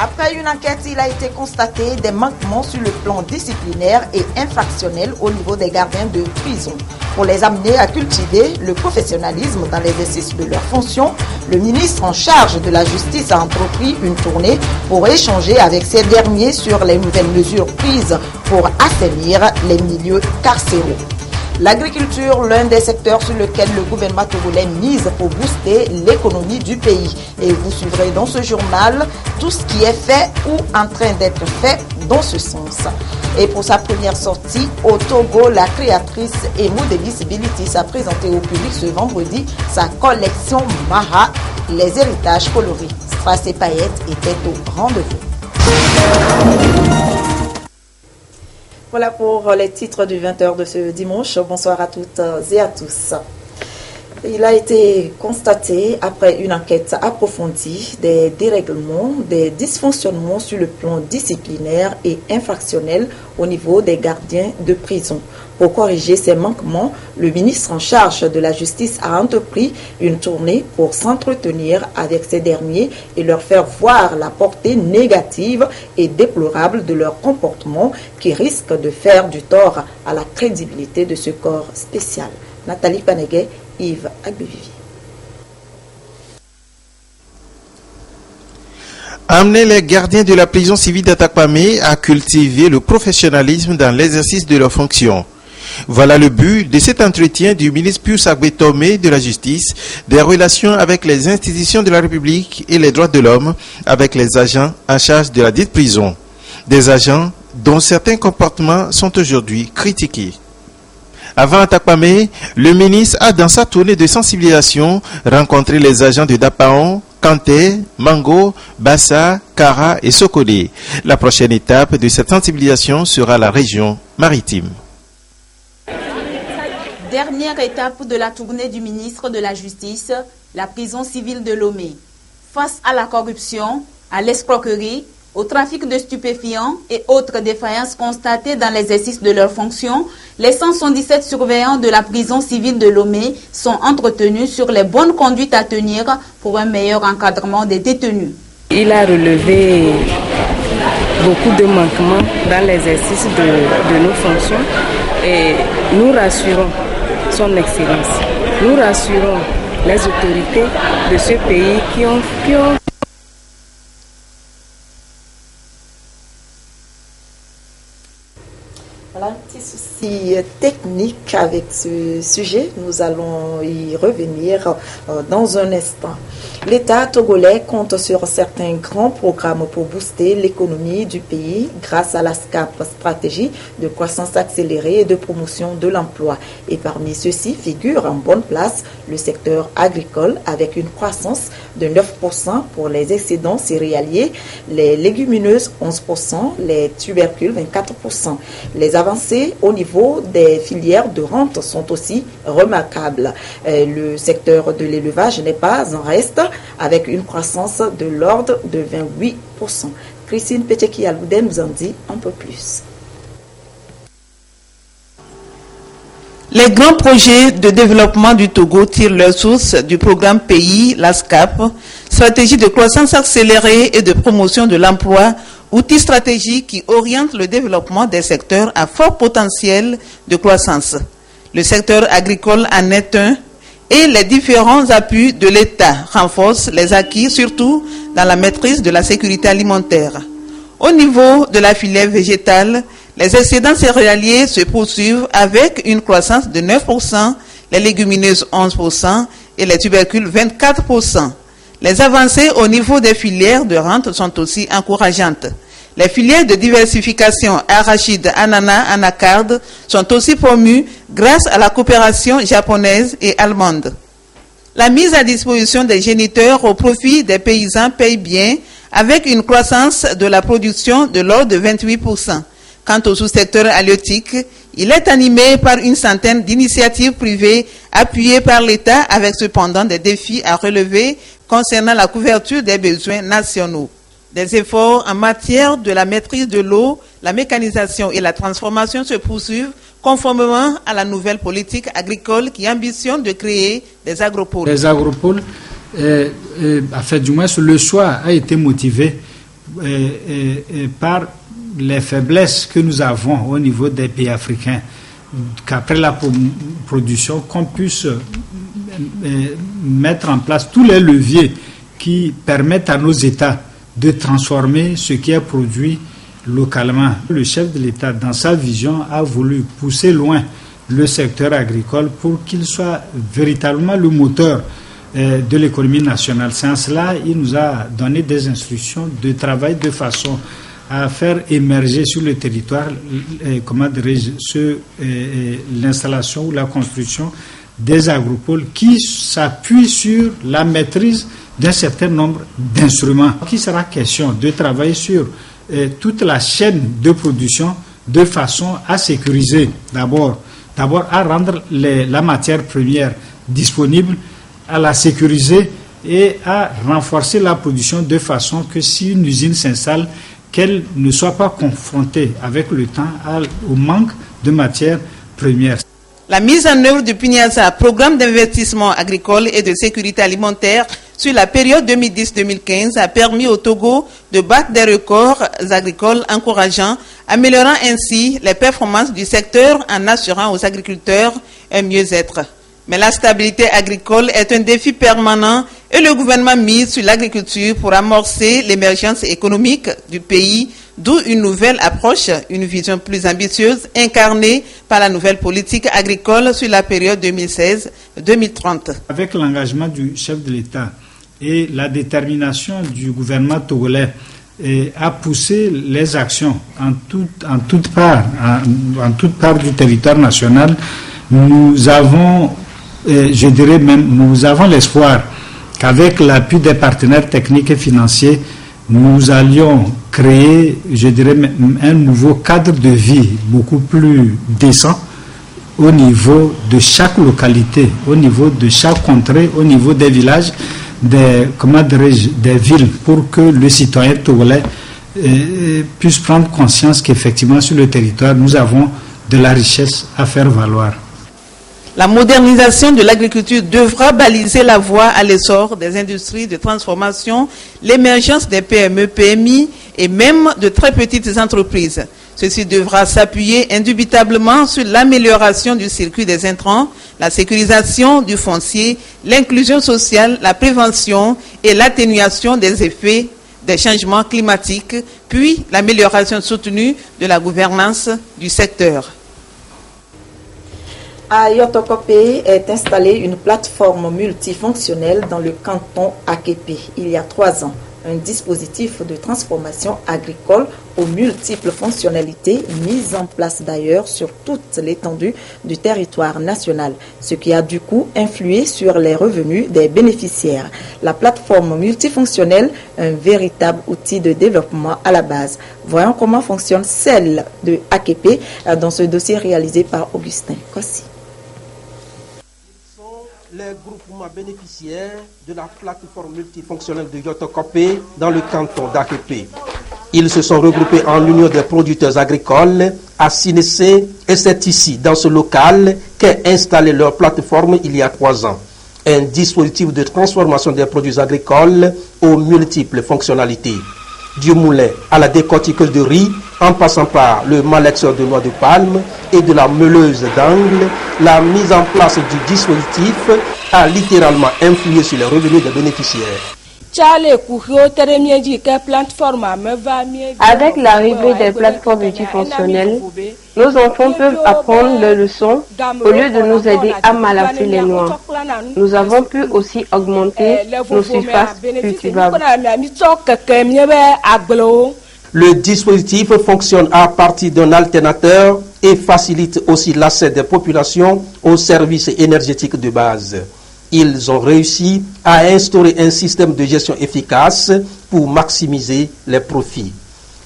Après une enquête, il a été constaté des manquements sur le plan disciplinaire et infractionnel au niveau des gardiens de prison. Pour les amener à cultiver le professionnalisme dans l'exercice de leurs fonctions, le ministre en charge de la justice a entrepris une tournée pour échanger avec ces derniers sur les nouvelles mesures prises pour assainir les milieux carcéraux. L'agriculture, l'un des secteurs sur lequel le gouvernement togolais mise pour booster l'économie du pays. Et vous suivrez dans ce journal tout ce qui est fait ou en train d'être fait dans ce sens. Et pour sa première sortie au Togo, la créatrice et modéliste Bilitis a présenté au public ce vendredi sa collection Maha, les héritages coloris. Strass et paillettes étaient au rendez-vous. Voilà pour les titres du 20h de ce dimanche. Bonsoir à toutes et à tous. Il a été constaté, après une enquête approfondie, des dérèglements, des dysfonctionnements sur le plan disciplinaire et infractionnel au niveau des gardiens de prison. Pour corriger ces manquements, le ministre en charge de la justice a entrepris une tournée pour s'entretenir avec ces derniers et leur faire voir la portée négative et déplorable de leur comportement qui risque de faire du tort à la crédibilité de ce corps spécial. Nathalie Paneguet, Yves Agbevivi. Amener les gardiens de la prison civile d'Atakpamé à cultiver le professionnalisme dans l'exercice de leurs fonctions. Voilà le but de cet entretien du ministre Pius Agbetomé de la Justice, des relations avec les institutions de la République et les droits de l'homme avec les agents en charge de la dite prison. Des agents dont certains comportements sont aujourd'hui critiqués. Avant Atakpamé, le ministre a dans sa tournée de sensibilisation rencontré les agents de Dapaon, Kanté, Mango, Bassa, Kara et Sokodé. La prochaine étape de cette sensibilisation sera la région maritime. Dernière étape de la tournée du ministre de la Justice, la prison civile de Lomé. Face à la corruption, à l'escroquerie, au trafic de stupéfiants et autres défaillances constatées dans l'exercice de leurs fonctions, les 177 surveillants de la prison civile de Lomé sont entretenus sur les bonnes conduites à tenir pour un meilleur encadrement des détenus. Il a relevé beaucoup de manquements dans l'exercice de nos fonctions et nous rassurons son Excellence. Nous rassurons les autorités de ce pays qui ont Voilà un petit souci technique avec ce sujet. Nous allons y revenir dans un instant. L'État togolais compte sur certains grands programmes pour booster l'économie du pays grâce à la SCAP, stratégie de croissance accélérée et de promotion de l'emploi. Et parmi ceux-ci figure en bonne place le secteur agricole avec une croissance de 9% pour les excédents céréaliers, les légumineuses 11%, les tubercules 24%. Les avancées au niveau des filières de rente sont aussi remarquables. Le secteur de l'élevage n'est pas en reste avec une croissance de l'ordre de 28%. Christine Peteki-Aloudé nous en dit un peu plus. Les grands projets de développement du Togo tirent leur source du programme pays, la SCAP, stratégie de croissance accélérée et de promotion de l'emploi, outil stratégique qui oriente le développement des secteurs à fort potentiel de croissance. Le secteur agricole en est un, et les différents appuis de l'État renforcent les acquis, surtout dans la maîtrise de la sécurité alimentaire. Au niveau de la filière végétale, les excédents céréaliers se poursuivent avec une croissance de 9%, les légumineuses 11% et les tubercules 24%. Les avancées au niveau des filières de rente sont aussi encourageantes. Les filières de diversification arachide, ananas, anacarde sont aussi promues grâce à la coopération japonaise et allemande. La mise à disposition des géniteurs au profit des paysans paye bien avec une croissance de la production de l'ordre de 28%. Quant au sous-secteur halieutique, il est animé par une centaine d'initiatives privées appuyées par l'État avec cependant des défis à relever concernant la couverture des besoins nationaux. Des efforts en matière de la maîtrise de l'eau, la mécanisation et la transformation se poursuivent conformément à la nouvelle politique agricole qui ambitionne de créer des agropoles. Les agropoles, du moins le choix a été motivé par les faiblesses que nous avons au niveau des pays africains, qu'après la production, qu'on puisse mettre en place tous les leviers qui permettent à nos États de transformer ce qui est produit localement. Le chef de l'État, dans sa vision, a voulu pousser loin le secteur agricole pour qu'il soit véritablement le moteur de l'économie nationale. Sans cela, il nous a donné des instructions de travail de façon à faire émerger sur le territoire l'installation ou la construction des agropoles qui s'appuient sur la maîtrise d'un certain nombre d'instruments. Il sera question de travailler sur toute la chaîne de production de façon à sécuriser d'abord à rendre la matière première disponible, à la sécuriser et à renforcer la production de façon que si une usine s'installe, qu'elle ne soit pas confrontée avec le temps au manque de matières premières. La mise en œuvre du PNIASA, programme d'investissement agricole et de sécurité alimentaire sur la période 2010-2015, a permis au Togo de battre des records agricoles encourageants, améliorant ainsi les performances du secteur en assurant aux agriculteurs un mieux-être. Mais la stabilité agricole est un défi permanent et le gouvernement mise sur l'agriculture pour amorcer l'émergence économique du pays, d'où une nouvelle approche, une vision plus ambitieuse incarnée par la nouvelle politique agricole sur la période 2016-2030. Avec l'engagement du chef de l'État et la détermination du gouvernement togolais à pousser les actions en toute part du territoire national, nous avons l'espoir qu'avec l'appui des partenaires techniques et financiers, nous allions créer, un nouveau cadre de vie beaucoup plus décent au niveau de chaque localité, au niveau de chaque contrée, au niveau des villages, des villes, pour que le citoyen togolais puisse prendre conscience qu'effectivement sur le territoire, nous avons de la richesse à faire valoir. La modernisation de l'agriculture devra baliser la voie à l'essor des industries de transformation, l'émergence des PME, PMI et même de très petites entreprises. Ceci devra s'appuyer indubitablement sur l'amélioration du circuit des intrants, la sécurisation du foncier, l'inclusion sociale, la prévention et l'atténuation des effets des changements climatiques, puis l'amélioration soutenue de la gouvernance du secteur. À Yotokopé est installée une plateforme multifonctionnelle dans le canton Akepe il y a 3 ans. Un dispositif de transformation agricole aux multiples fonctionnalités mis en place d'ailleurs sur toute l'étendue du territoire national, ce qui a du coup influé sur les revenus des bénéficiaires. La plateforme multifonctionnelle, un véritable outil de développement à la base. Voyons comment fonctionne celle de Akepe dans ce dossier réalisé par Augustin Kossi. Les groupements bénéficiaires de la plateforme multifonctionnelle de Yotokopé dans le canton d'Akepe. Ils se sont regroupés en union des producteurs agricoles à Sinessé et c'est ici, dans ce local, qu'est installée leur plateforme il y a 3 ans. Un dispositif de transformation des produits agricoles aux multiples fonctionnalités. Du moulin à la décortiqueuse de riz, en passant par le malaxeur de noix de palme et de la meuleuse d'angle, la mise en place du dispositif a littéralement influé sur les revenus des bénéficiaires. Avec l'arrivée des plateformes multifonctionnelles, nos enfants peuvent apprendre leurs leçons au lieu de nous aider à malaxer les noix. Nous avons pu aussi augmenter nos surfaces cultivables. Le dispositif fonctionne à partir d'un alternateur et facilite aussi l'accès des populations aux services énergétiques de base. Ils ont réussi à instaurer un système de gestion efficace pour maximiser les profits.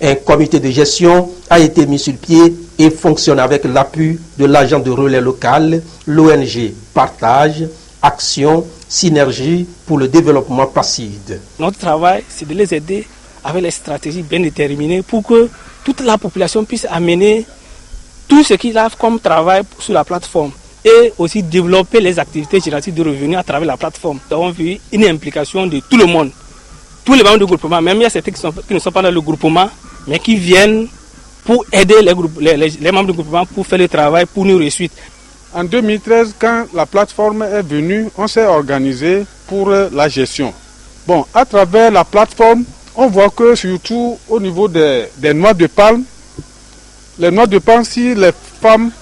Un comité de gestion a été mis sur pied et fonctionne avec l'appui de l'agent de relais local, l'ONG Partage, Action, Synergie pour le développement PACID. Notre travail, c'est de les aider avec les stratégies bien déterminées pour que toute la population puisse amener tout ce qu'il a comme travail sur la plateforme et aussi développer les activités génératives de revenus à travers la plateforme. Nous avons vu une implication de tout le monde tous les membres du groupement, même il y a certains qui ne sont pas dans le groupement, mais qui viennent pour aider les membres du groupement pour faire le travail, pour nous réussir. En 2013, quand la plateforme est venue, on s'est organisé pour la gestion. Bon, à travers la plateforme, on voit que surtout au niveau des noix de palme, les noix de palme, si les femmes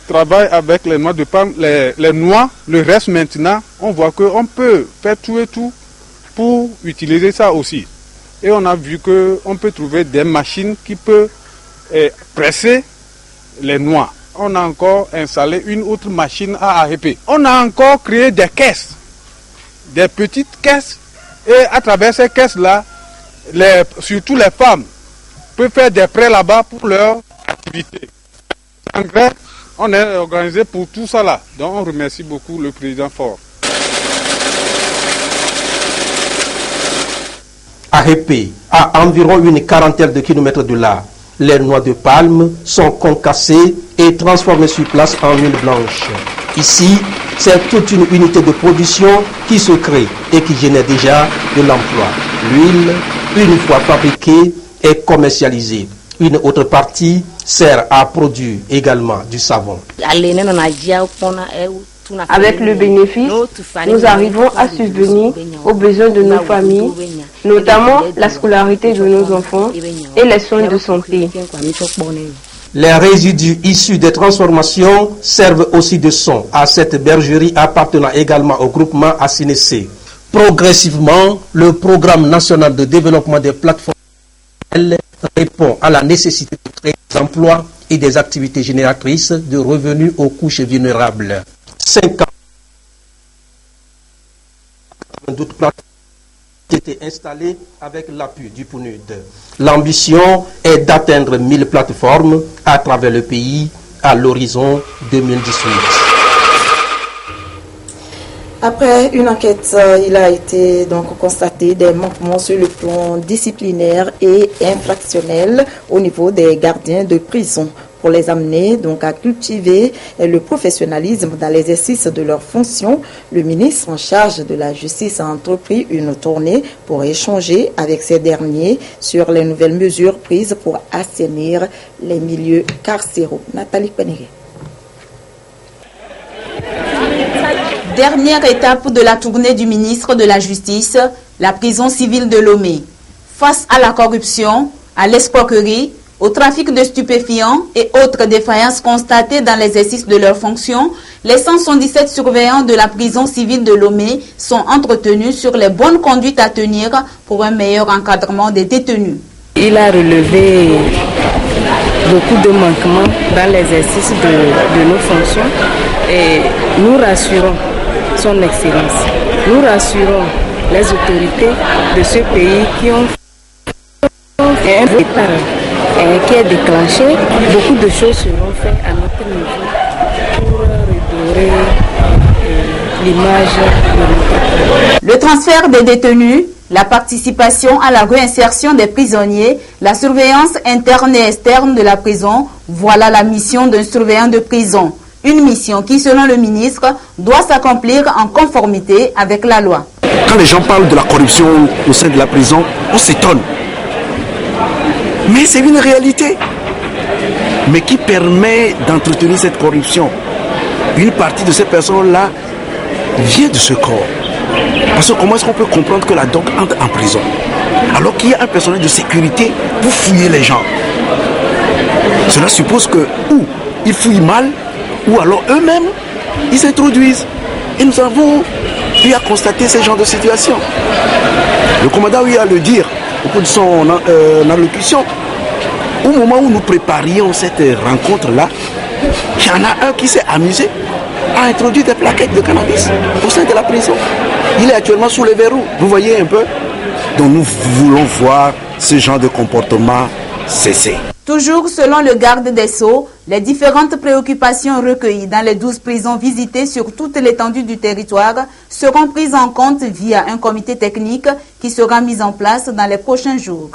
travaillent avec les noix de palme, les noix, le reste maintenant, on voit qu'on peut faire tout et tout pour utiliser ça aussi. Et on a vu qu'on peut trouver des machines qui peuvent presser les noix. On a encore installé une autre machine à AEP. On a encore créé des caisses, des petites caisses. Et à travers ces caisses-là, surtout les femmes peuvent faire des prêts là-bas pour leur activité. En vrai, on est organisé pour tout ça là. Donc on remercie beaucoup le président Faure. AEP, à environ une quarantaine de kilomètres de là, les noix de palme sont concassées et transformées sur place en huile blanche. Ici, c'est toute une unité de production qui se crée et qui génère déjà de l'emploi. L'huile, une fois fabriquée, est commercialisée. Une autre partie sert à produire également du savon. Avec le bénéfice, nous arrivons à subvenir aux besoins de nos familles, notamment la scolarité de nos enfants et les soins de santé. Les résidus issus des transformations servent aussi de son à cette bergerie appartenant également au groupement ASINEC. Progressivement, le programme national de développement des plateformes répond à la nécessité de créer des emplois et des activités génératrices de revenus aux couches vulnérables. 5 ans. D'autres plateformes ont été installées avec l'appui du PNUD. L'ambition est d'atteindre 1000 plateformes à travers le pays à l'horizon 2018. Après une enquête, il a été donc constaté des manquements sur le plan disciplinaire et infractionnel au niveau des gardiens de prison. Pour les amener donc à cultiver le professionnalisme dans l'exercice de leurs fonctions, le ministre en charge de la justice a entrepris une tournée pour échanger avec ces derniers sur les nouvelles mesures prises pour assainir les milieux carcéraux. Nathalie Penéré. Dernière étape de la tournée du ministre de la Justice, la prison civile de Lomé. Face à la corruption, à l'escroquerie, au trafic de stupéfiants et autres défaillances constatées dans l'exercice de leurs fonctions, les 177 surveillants de la prison civile de Lomé sont entretenus sur les bonnes conduites à tenir pour un meilleur encadrement des détenus. Il a relevé beaucoup de manquements dans l'exercice de nos fonctions et nous rassurons son Excellence. Nous rassurons les autorités de ce pays qui ont fait un départ qui est déclenché. Beaucoup de choses seront faites à notre niveau pour redorer l'image de notre pays. Le transfert des détenus, la participation à la réinsertion des prisonniers, la surveillance interne et externe de la prison, voilà la mission d'un surveillant de prison. Une mission qui, selon le ministre, doit s'accomplir en conformité avec la loi. Quand les gens parlent de la corruption au sein de la prison, on s'étonne. Mais c'est une réalité. Mais qui permet d'entretenir cette corruption? Une partie de ces personnes-là vient de ce corps. Parce que comment est-ce qu'on peut comprendre que la DOC entre en prison alors qu'il y a un personnel de sécurité pour fouiller les gens? Cela suppose que ou ils fouillent mal, ou alors eux-mêmes, ils s'introduisent. Et nous avons eu à constater ce genre de situation. Le commandant a eu à le dire au cours de son allocution. Au moment où nous préparions cette rencontre-là, il y en a un qui s'est amusé à introduire des plaquettes de cannabis au sein de la prison. Il est actuellement sous les verrous. Vous voyez un peu? Donc nous voulons voir ce genre de comportement cesser. Toujours selon le garde des Sceaux, les différentes préoccupations recueillies dans les 12 prisons visitées sur toute l'étendue du territoire seront prises en compte via un comité technique qui sera mis en place dans les prochains jours.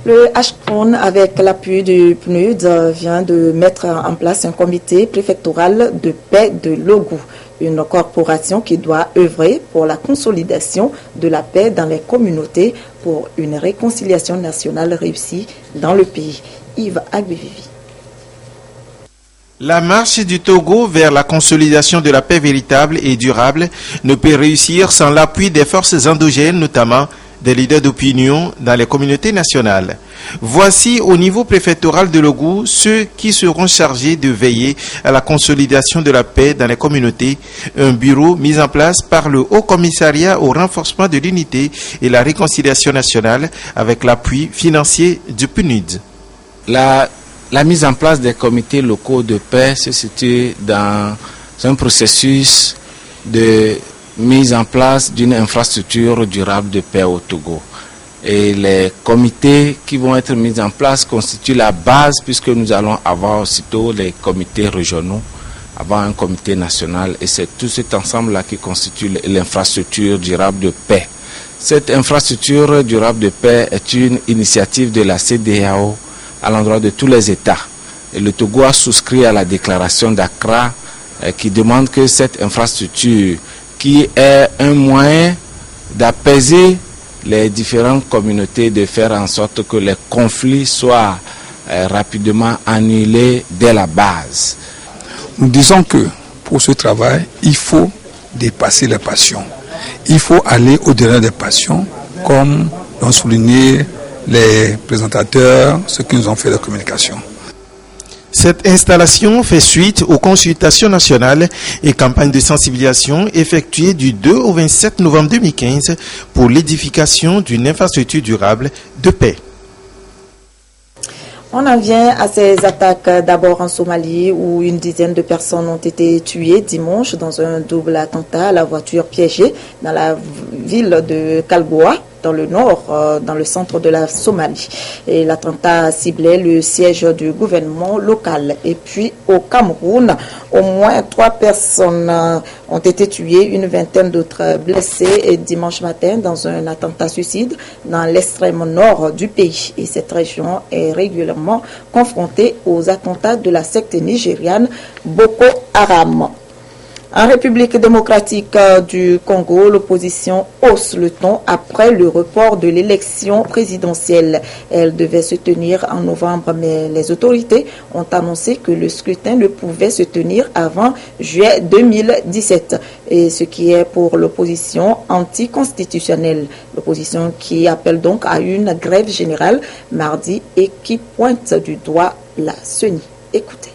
Le HCRON, avec l'appui du PNUD, vient de mettre en place un comité préfectoral de paix de Logou. une corporation qui doit œuvrer pour la consolidation de la paix dans les communautés pour une réconciliation nationale réussie dans le pays. Yves Agbevivi. La marche du Togo vers la consolidation de la paix véritable et durable ne peut réussir sans l'appui des forces endogènes, notamment des leaders d'opinion dans les communautés nationales. Voici au niveau préfectoral de Logou ceux qui seront chargés de veiller à la consolidation de la paix dans les communautés, un bureau mis en place par le Haut Commissariat au renforcement de l'unité et la réconciliation nationale avec l'appui financier du PNUD. La mise en place des comités locaux de paix se situe dans un processus de mise en place d'une infrastructure durable de paix au Togo. Et les comités qui vont être mis en place constituent la base, puisque nous allons avoir aussitôt les comités régionaux, avoir un comité national, et c'est tout cet ensemble-là qui constitue l'infrastructure durable de paix. Cette infrastructure durable de paix est une initiative de la CEDEAO à l'endroit de tous les États. Et le Togo a souscrit à la déclaration d'Accra qui demande que cette infrastructure, qui est un moyen d'apaiser les différentes communautés, de faire en sorte que les conflits soient rapidement annulés dès la base. Nous disons que pour ce travail, il faut dépasser les passions. Il faut aller au-delà des passions, comme l'ont souligné les présentateurs, ceux qui nous ont fait la communication. Cette installation fait suite aux consultations nationales et campagnes de sensibilisation effectuées du 2 au 27 novembre 2015 pour l'édification d'une infrastructure durable de paix. On en vient à ces attaques d'abord en Somalie où une dizaine de personnes ont été tuées dimanche dans un double attentat à la voiture piégée dans la ville de Kalgoa, dans le nord, dans le centre de la Somalie. Et l'attentat ciblait le siège du gouvernement local. Et puis au Cameroun, au moins 3 personnes ont été tuées, une vingtaine d'autres blessées et dimanche matin dans un attentat suicide dans l'extrême nord du pays. Et cette région est régulièrement confrontée aux attentats de la secte nigériane Boko Haram. En République démocratique du Congo, l'opposition hausse le ton après le report de l'élection présidentielle. Elle devait se tenir en novembre, mais les autorités ont annoncé que le scrutin ne pouvait se tenir avant juillet 2017. Et ce qui est pour l'opposition anticonstitutionnelle. L'opposition qui appelle donc à une grève générale mardi et qui pointe du doigt la CENI. Écoutez.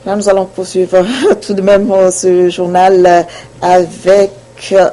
Là, nous allons poursuivre tout de même ce journal avec la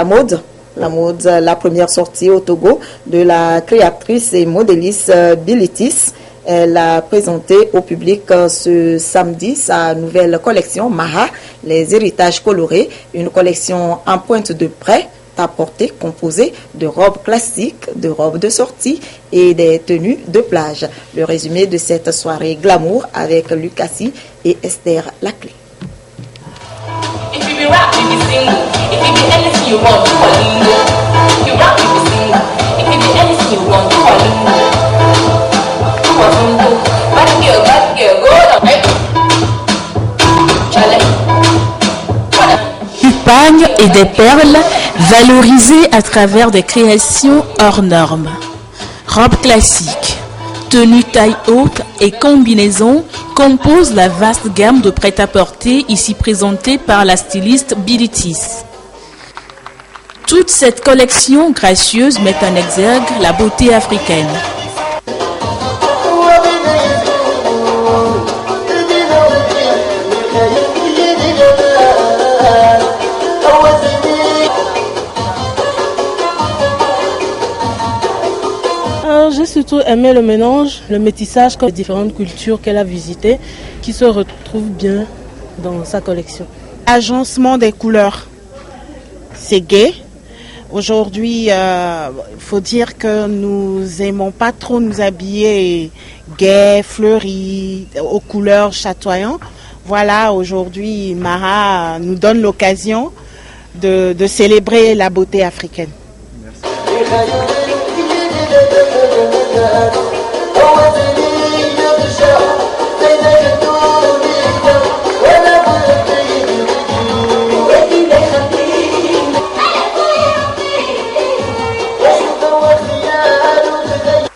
mode. La première sortie au Togo de la créatrice et modéliste Bilitis. Elle a présenté au public ce samedi sa nouvelle collection Maha, les héritages colorés, une collection en pointe de prêt à portée composée de robes classiques, de robes de sortie et des tenues de plage. Le résumé de cette soirée glamour avec Lucassi et Esther Laclé. Du pagne et des perles valorisées à travers des créations hors normes. Robes classiques, tenues taille haute et combinaisons composent la vaste gamme de prêt-à-porter ici présentée par la styliste Bilitis. Toute cette collection gracieuse met en exergue la beauté africaine. J'ai surtout aimé le mélange, le métissage des différentes cultures qu'elle a visitées qui se retrouvent bien dans sa collection. Agencement des couleurs, c'est gai. Aujourd'hui, il faut dire que nous aimons pas trop nous habiller gai, fleuri, aux couleurs chatoyantes. Voilà, aujourd'hui, Mara nous donne l'occasion de célébrer la beauté africaine.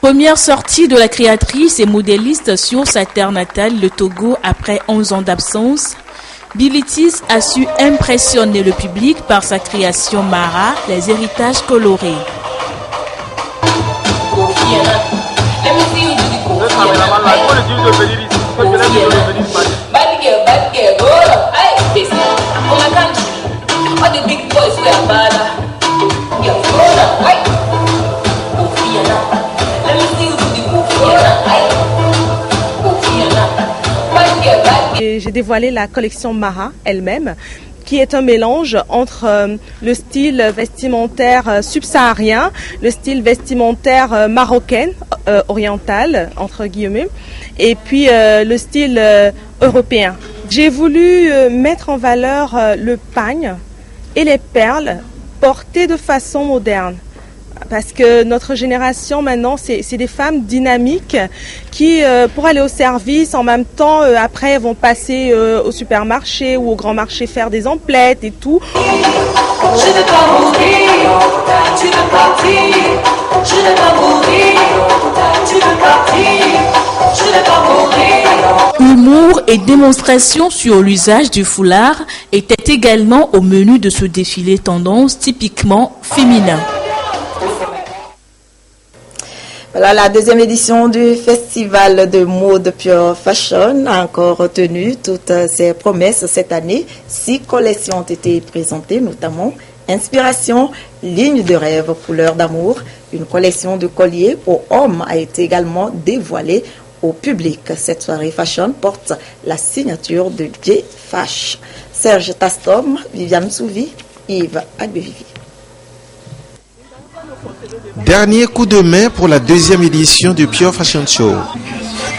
Première sortie de la créatrice et modéliste sur sa terre natale, le Togo, après 11 ans d'absence, Bilitis a su impressionner le public par sa création Mara, les héritages colorés. J'ai dévoilé la collection Mara elle-même, qui est un mélange entre le style vestimentaire subsaharien, le style vestimentaire marocain, oriental, entre guillemets, et puis le style européen. J'ai voulu mettre en valeur le pagne et les perles portées de façon moderne. Parce que notre génération maintenant, c'est des femmes dynamiques qui, pour aller au service, en même temps, après, vont passer au supermarché ou au grand marché faire des emplettes et tout. Je ne veux pas mourir, tu veux partir. Je ne veux pas mourir, tu veux partir. Je ne veux pas mourir. Humour et démonstration sur l'usage du foulard étaient également au menu de ce défilé tendance typiquement féminin. Voilà, la deuxième édition du festival de mode Pure Fashion a encore retenu toutes ses promesses cette année. 6 collections ont été présentées, notamment Inspiration, Ligne de rêve, Couleur d'amour. Une collection de colliers pour hommes a été également dévoilée au public. Cette soirée fashion porte la signature de J Fash. Serge Tastom, Viviane Souvi, Yves Agbevivi. Dernier coup de main pour la deuxième édition du Pure Fashion Show.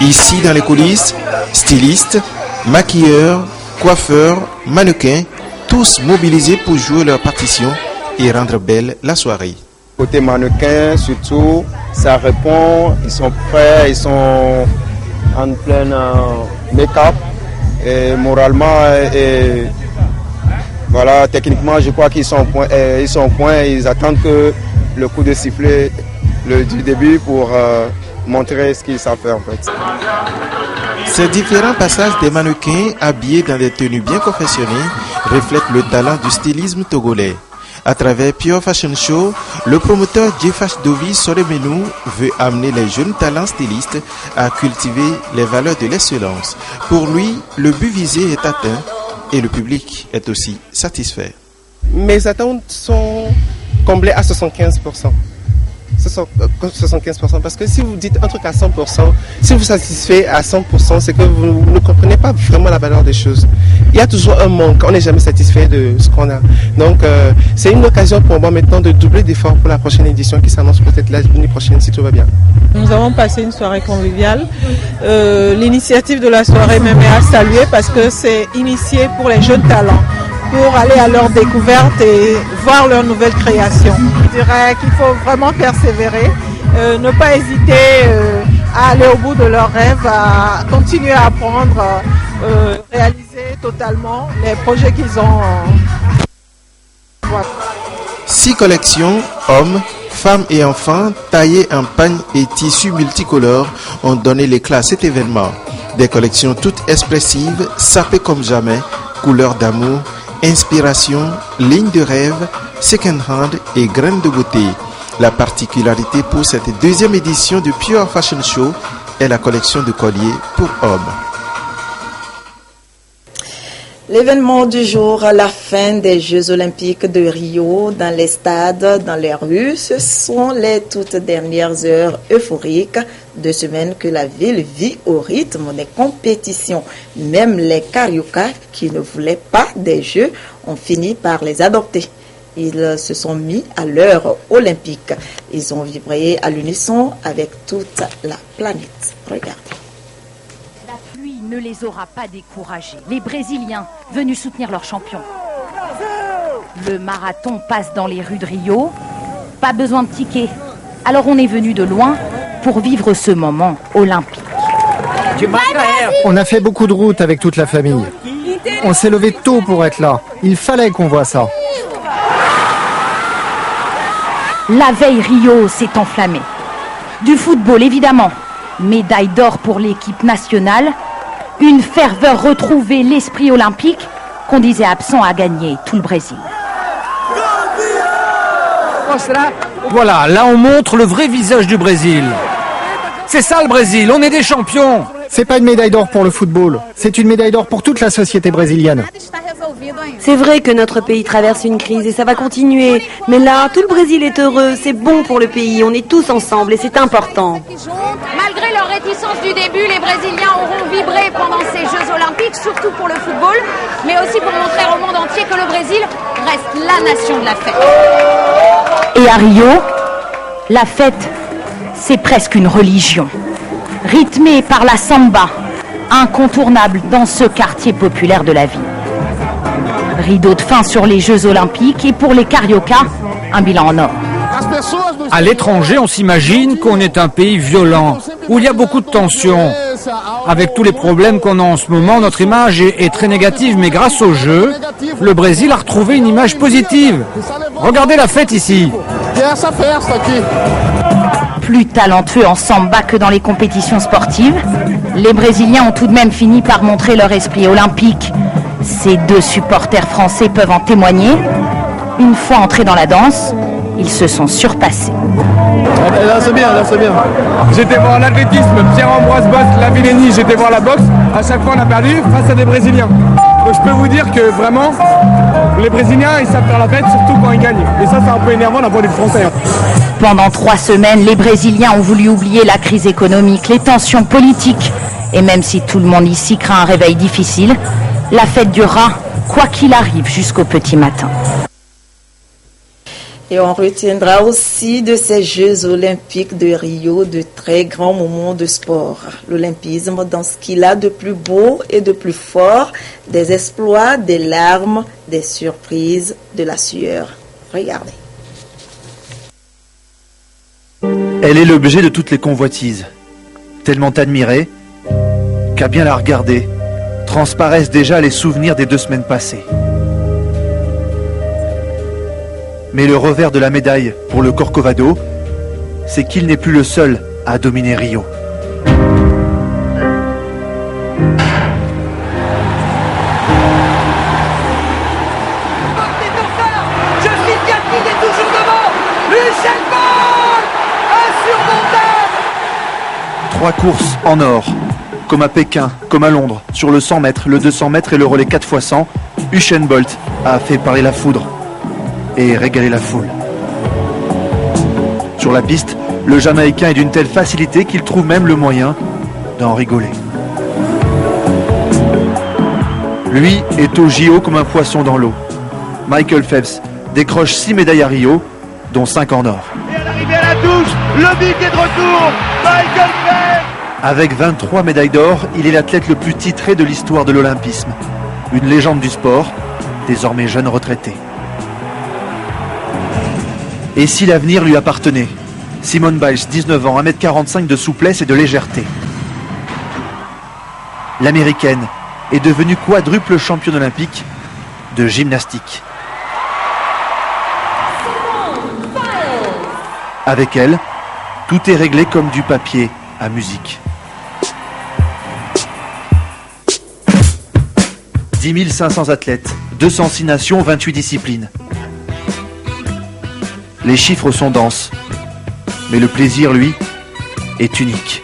Ici dans les coulisses, stylistes, maquilleurs, coiffeurs, mannequins, tous mobilisés pour jouer leur partition et rendre belle la soirée. Côté mannequin, surtout, ça répond, ils sont prêts, ils sont en plein make-up, et moralement, et voilà, techniquement, je crois qu'ils sont au point, ils attendent que le coup de sifflet du début pour montrer ce qu'ils savent faire en fait. Ces différents passages des mannequins habillés dans des tenues bien confectionnées reflètent le talent du stylisme togolais. À travers Pure Fashion Show, le promoteur Jefash Dovi Soremenou veut amener les jeunes talents stylistes à cultiver les valeurs de l'excellence. Pour lui, le but visé est atteint et le public est aussi satisfait. Mes attentes sont comblées à 75%. 75%, parce que si vous dites un truc à 100%, si vous satisfaites à 100%, c'est que vous ne comprenez pas vraiment la valeur des choses. Il y a toujours un manque, on n'est jamais satisfait de ce qu'on a. Donc c'est une occasion pour moi maintenant de doubler d'efforts pour la prochaine édition qui s'annonce peut-être l'année prochaine si tout va bien. Nous avons passé une soirée conviviale. L'initiative de la soirée même est à saluer parce que c'est initié pour les jeunes talents, pour aller à leur découverte et voir leurs nouvelles créations. Je dirais qu'il faut vraiment persévérer, ne pas hésiter à aller au bout de leurs rêves, à continuer à apprendre, réaliser totalement les projets qu'ils ont. Voilà. 6 collections, hommes, femmes et enfants, taillées en pagne et tissus multicolores, ont donné l'éclat à cet événement. Des collections toutes expressives, sapées comme jamais, couleurs d'amour, inspiration, ligne de rêve, second hand et graines de beauté. La particularité pour cette deuxième édition du Pure Fashion Show est la collection de colliers pour hommes. L'événement du jour, la fin des Jeux Olympiques de Rio dans les stades, dans les rues, ce sont les toutes dernières heures euphoriques. 2 semaines que la ville vit au rythme des compétitions. Même les Carioca qui ne voulaient pas des Jeux ont fini par les adopter. Ils se sont mis à l'heure olympique. Ils ont vibré à l'unisson avec toute la planète. Regardez. ne les aura pas découragés. Les Brésiliens venus soutenir leur champion. Le marathon passe dans les rues de Rio. Pas besoin de ticket. Alors on est venu de loin pour vivre ce moment olympique. On a fait beaucoup de routes avec toute la famille. On s'est levé tôt pour être là. Il fallait qu'on voit ça. La veille, Rio s'est enflammé. Du football, évidemment. Médaille d'or pour l'équipe nationale. Une ferveur retrouvée, l'esprit olympique qu'on disait absent a gagné tout le Brésil. Voilà, là on montre le vrai visage du Brésil. C'est ça le Brésil, on est des champions. C'est pas une médaille d'or pour le football, c'est une médaille d'or pour toute la société brésilienne. C'est vrai que notre pays traverse une crise et ça va continuer. Mais là, tout le Brésil est heureux, c'est bon pour le pays, on est tous ensemble et c'est important. Malgré leur réticence du début, les Brésiliens auront vibré pendant ces Jeux Olympiques, surtout pour le football, mais aussi pour montrer au monde entier que le Brésil reste la nation de la fête. Et à Rio, la fête, c'est presque une religion. Rythmée par la samba, incontournable dans ce quartier populaire de la ville. Rideau de fin sur les Jeux Olympiques et pour les Cariocas, un bilan en or. À l'étranger, on s'imagine qu'on est un pays violent, où il y a beaucoup de tensions. Avec tous les problèmes qu'on a en ce moment, notre image est très négative, mais grâce au jeu, le Brésil a retrouvé une image positive. Regardez la fête ici. Plus talentueux en samba que dans les compétitions sportives, les Brésiliens ont tout de même fini par montrer leur esprit olympique. Ces deux supporters français peuvent en témoigner. Une fois entrés dans la danse, ils se sont surpassés. Là c'est bien, là c'est bien. J'étais voir l'athlétisme, Pierre-Ambroise Bosse, la Villénie, j'étais voir la boxe. À chaque fois on a perdu face à des Brésiliens. Donc je peux vous dire que vraiment, les Brésiliens ils savent faire la fête, surtout quand ils gagnent. Et ça c'est un peu énervant d'un point de vue français. Pendant 3 semaines, les Brésiliens ont voulu oublier la crise économique, les tensions politiques. Et même si tout le monde ici craint un réveil difficile, la fête durera, quoi qu'il arrive, jusqu'au petit matin. Et on retiendra aussi de ces Jeux olympiques de Rio de très grands moments de sport. L'olympisme dans ce qu'il a de plus beau et de plus fort, des exploits, des larmes, des surprises, de la sueur. Regardez. Elle est l'objet de toutes les convoitises, tellement admirée qu'à bien la regarder, transparaissent déjà les souvenirs des 2 semaines passées. Mais le revers de la médaille pour le Corcovado, c'est qu'il n'est plus le seul à dominer Rio. Trois courses en or, comme à Pékin, comme à Londres, sur le 100 mètres, le 200 mètres et le relais 4x100, Usain Bolt a fait parler la foudre et régaler la foule. Sur la piste, le Jamaïcain est d'une telle facilité qu'il trouve même le moyen d'en rigoler. Lui est au JO comme un poisson dans l'eau. Michael Phelps décroche 6 médailles à Rio, dont 5 en or. Et à l'arrivée à la touche, le big est de retour, Michael Phelps. Avec 23 médailles d'or, il est l'athlète le plus titré de l'histoire de l'olympisme. Une légende du sport, désormais jeune retraité. Et si l'avenir lui appartenait? Simone Biles, 19 ans, 1m45 de souplesse et de légèreté. L'américaine est devenue quadruple championne olympique de gymnastique. Avec elle, tout est réglé comme du papier à musique. 10 500 athlètes, 206 nations, 28 disciplines. Les chiffres sont denses, mais le plaisir, lui, est unique.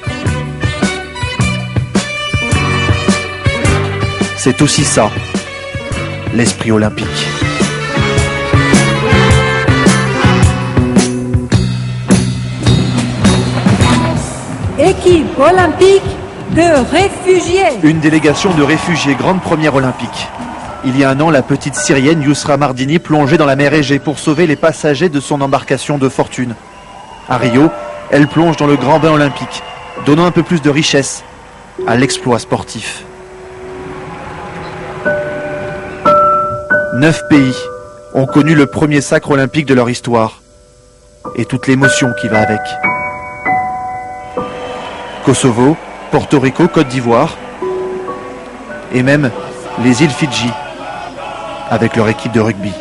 C'est aussi ça, l'esprit olympique. Équipe olympique de réfugiés. Une délégation de réfugiés, grande première olympique. Il y a un an, la petite Syrienne Yousra Mardini plongeait dans la mer Égée pour sauver les passagers de son embarcation de fortune. À Rio, elle plonge dans le grand bain olympique, donnant un peu plus de richesse à l'exploit sportif. 9 pays ont connu le premier sacre olympique de leur histoire et toute l'émotion qui va avec. Kosovo, Porto Rico, Côte d'Ivoire et même les îles Fidji avec leur équipe de rugby.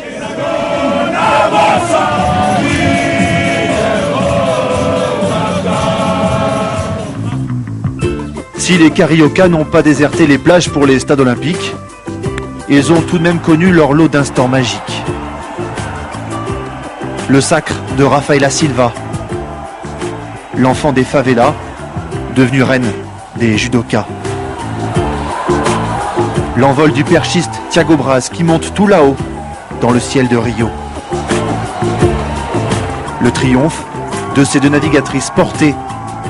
Si les Cariocas n'ont pas déserté les plages pour les stades olympiques, ils ont tout de même connu leur lot d'instants magiques. Le sacre de Rafaela Silva, l'enfant des favelas, devenue reine des judokas. L'envol du perchiste Thiago Braz qui monte tout là-haut, dans le ciel de Rio. Le triomphe de ces deux navigatrices portées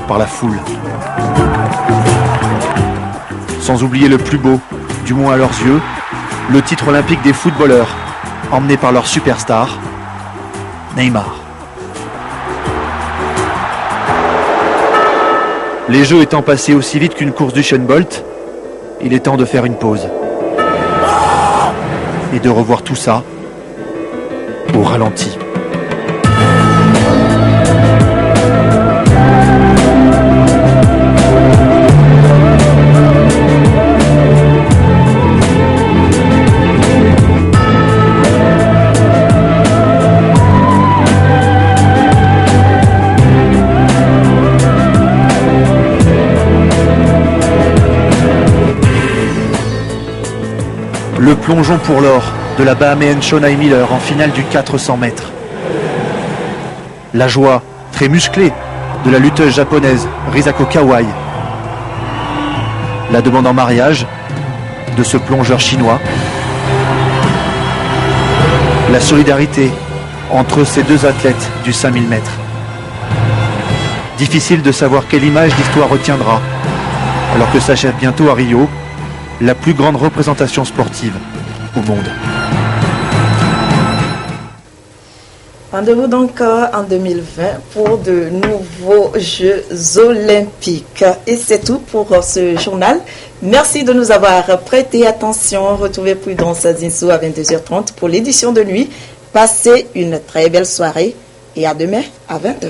par la foule. Sans oublier le plus beau, du moins à leurs yeux, le titre olympique des footballeurs, emmenés par leur superstar, Neymar. Les Jeux étant passés aussi vite qu'une course d'Usain Bolt, il est temps de faire une pause. Et de revoir tout ça au ralenti. Le plongeon pour l'or de la Bahaméenne Shaunae Miller en finale du 400 mètres. La joie très musclée de la lutteuse japonaise Risako Kawai. La demande en mariage de ce plongeur chinois. La solidarité entre ces deux athlètes du 5000 mètres. Difficile de savoir quelle image l'histoire retiendra, alors que s'achève bientôt à Rio la plus grande représentation sportive au monde. Rendez-vous donc en 2020 pour de nouveaux Jeux olympiques. Et c'est tout pour ce journal. Merci de nous avoir prêté attention. Retrouvez Prudence Zinsou à 22h30 pour l'édition de nuit. Passez une très belle soirée et à demain à 20h.